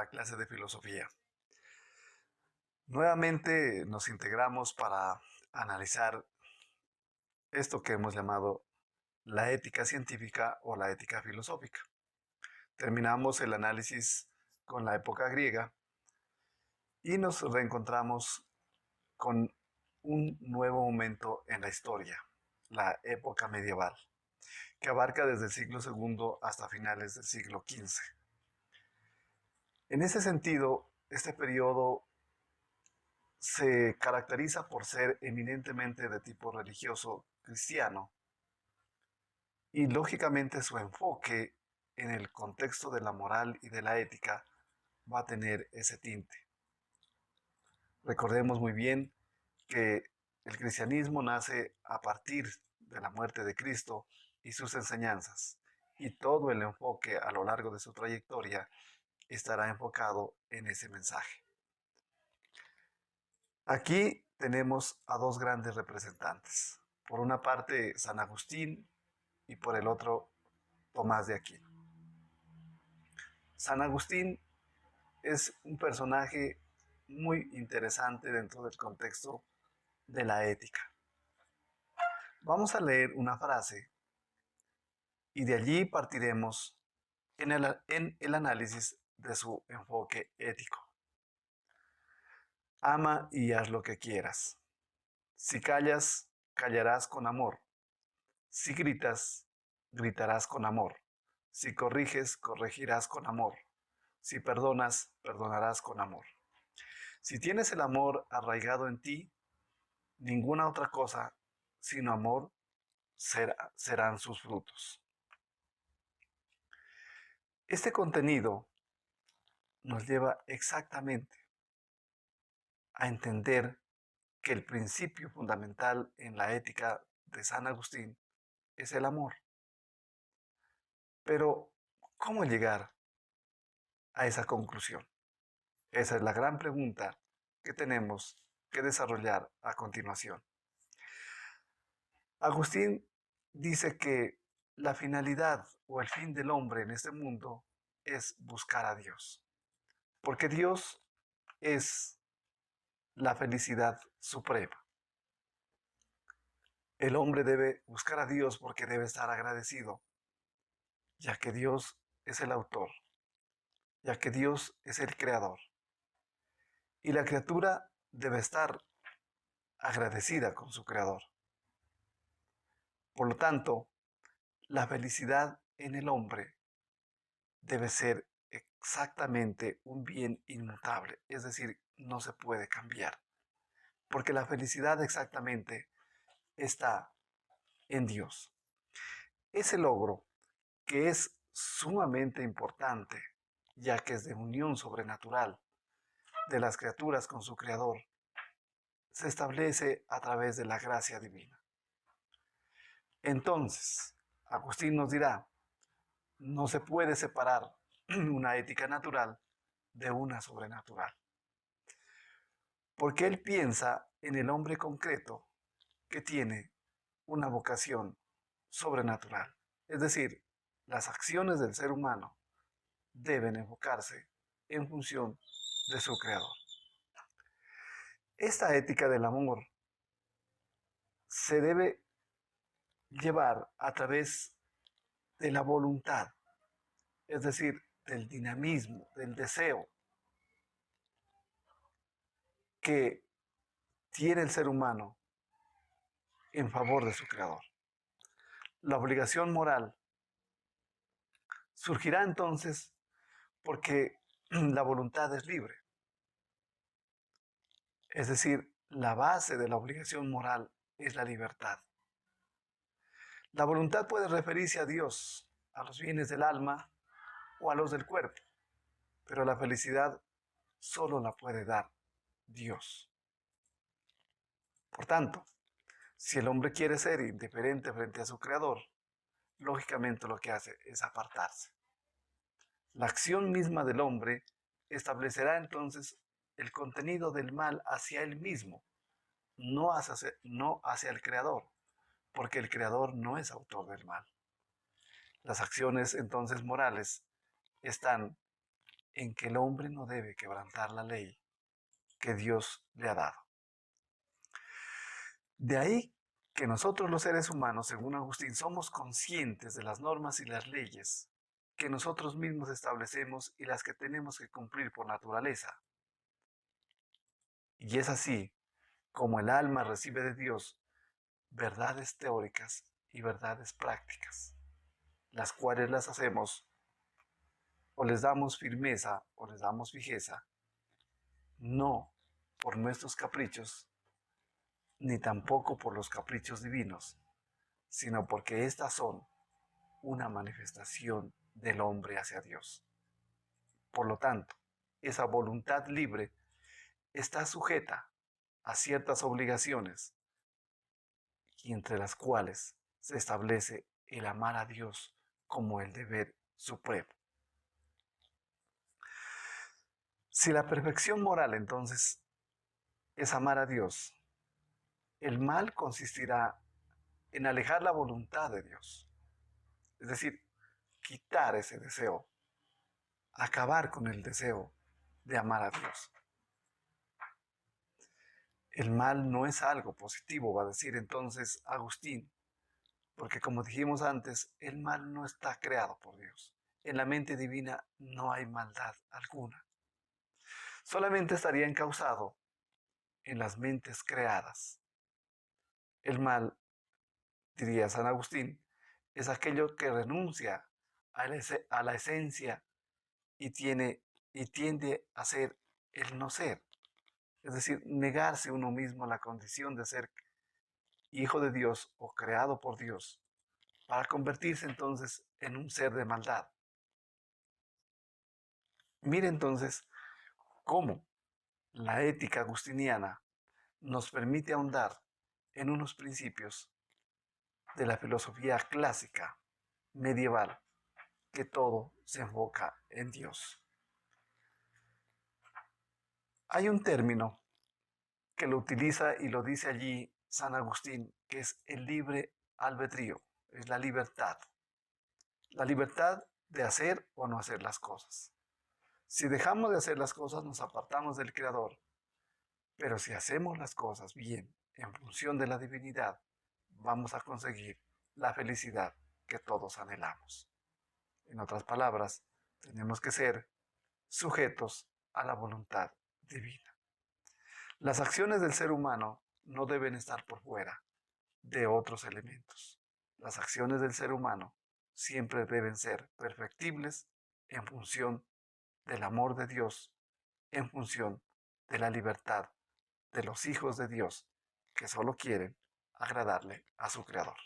la clase de filosofía. Nuevamente nos integramos para analizar esto que hemos llamado la ética científica o la ética filosófica. Terminamos el análisis con la época griega y nos reencontramos con un nuevo momento en la historia, la época medieval, que abarca desde el siglo II hasta finales del siglo XV. En ese sentido, este periodo se caracteriza por ser eminentemente de tipo religioso cristiano y lógicamente su enfoque en el contexto de la moral y de la ética va a tener ese tinte. Recordemos muy bien que el cristianismo nace a partir de la muerte de Cristo y sus enseñanzas, y todo el enfoque a lo largo de su trayectoria estará enfocado en ese mensaje. Aquí tenemos a dos grandes representantes. Por una parte, San Agustín y por el otro, Tomás de Aquino. San Agustín es un personaje muy interesante dentro del contexto de la ética. Vamos a leer una frase y de allí partiremos en el análisis de su enfoque ético. Ama y haz lo que quieras. Si callas, callarás con amor. Si gritas, gritarás con amor. Si corriges, corregirás con amor. Si perdonas, perdonarás con amor. Si tienes el amor arraigado en ti, ninguna otra cosa sino amor serán sus frutos. Este contenido nos lleva exactamente a entender que el principio fundamental en la ética de San Agustín es el amor. Pero, ¿cómo llegar a esa conclusión? Esa es la gran pregunta que tenemos que desarrollar a continuación. Agustín dice que la finalidad o el fin del hombre en este mundo es buscar a Dios, porque Dios es la felicidad suprema. El hombre debe buscar a Dios porque debe estar agradecido, ya que Dios es el autor, ya que Dios es el creador. Y la criatura debe estar agradecida con su creador. Por lo tanto, la felicidad en el hombre debe ser exactamente un bien inmutable, es decir, no se puede cambiar, porque la felicidad exactamente está en Dios. Ese logro, que es sumamente importante, ya que es de unión sobrenatural de las criaturas con su Creador, se establece a través de la gracia divina. Entonces, Agustín nos dirá, no se puede separar una ética natural de una sobrenatural. Porque él piensa en el hombre concreto que tiene una vocación sobrenatural. Es decir, las acciones del ser humano deben enfocarse en función de su creador. Esta ética del amor se debe llevar a través de la voluntad, es decir, del dinamismo, del deseo que tiene el ser humano en favor de su creador. La obligación moral surgirá entonces porque la voluntad es libre. Es decir, la base de la obligación moral es la libertad. La voluntad puede referirse a Dios, a los bienes del alma o a los del cuerpo, pero la felicidad solo la puede dar Dios. Por tanto, si el hombre quiere ser indiferente frente a su creador, lógicamente lo que hace es apartarse. La acción misma del hombre establecerá entonces el contenido del mal hacia él mismo, no hacia el creador, porque el creador no es autor del mal. Las acciones entonces morales están en que el hombre no debe quebrantar la ley que Dios le ha dado. De ahí que nosotros los seres humanos, según Agustín, somos conscientes de las normas y las leyes que nosotros mismos establecemos y las que tenemos que cumplir por naturaleza. Y es así como el alma recibe de Dios verdades teóricas y verdades prácticas, las cuales las hacemos o les damos firmeza o les damos fijeza, no por nuestros caprichos, ni tampoco por los caprichos divinos, sino porque éstas son una manifestación del hombre hacia Dios. Por lo tanto, esa voluntad libre está sujeta a ciertas obligaciones y entre las cuales se establece el amar a Dios como el deber supremo. Si la perfección moral entonces es amar a Dios, el mal consistirá en alejar la voluntad de Dios, es decir, quitar ese deseo, acabar con el deseo de amar a Dios. El mal no es algo positivo, va a decir entonces Agustín, porque como dijimos antes, el mal no está creado por Dios. En la mente divina no hay maldad alguna. Solamente estaría encausado en las mentes creadas. El mal, diría San Agustín, es aquello que renuncia a la esencia y tiende a ser el no ser. Es decir, negarse uno mismo a la condición de ser hijo de Dios o creado por Dios, para convertirse entonces en un ser de maldad. Mire entonces cómo la ética agustiniana nos permite ahondar en unos principios de la filosofía clásica medieval, que todo se enfoca en Dios. Hay un término que lo utiliza y lo dice allí San Agustín, que es el libre albedrío, es la libertad. La libertad de hacer o no hacer las cosas. Si dejamos de hacer las cosas, nos apartamos del Creador. Pero si hacemos las cosas bien, en función de la divinidad, vamos a conseguir la felicidad que todos anhelamos. En otras palabras, tenemos que ser sujetos a la voluntad divina. Las acciones del ser humano no deben estar por fuera de otros elementos. Las acciones del ser humano siempre deben ser perfectibles en función del amor de Dios, en función de la libertad de los hijos de Dios que solo quieren agradarle a su Creador.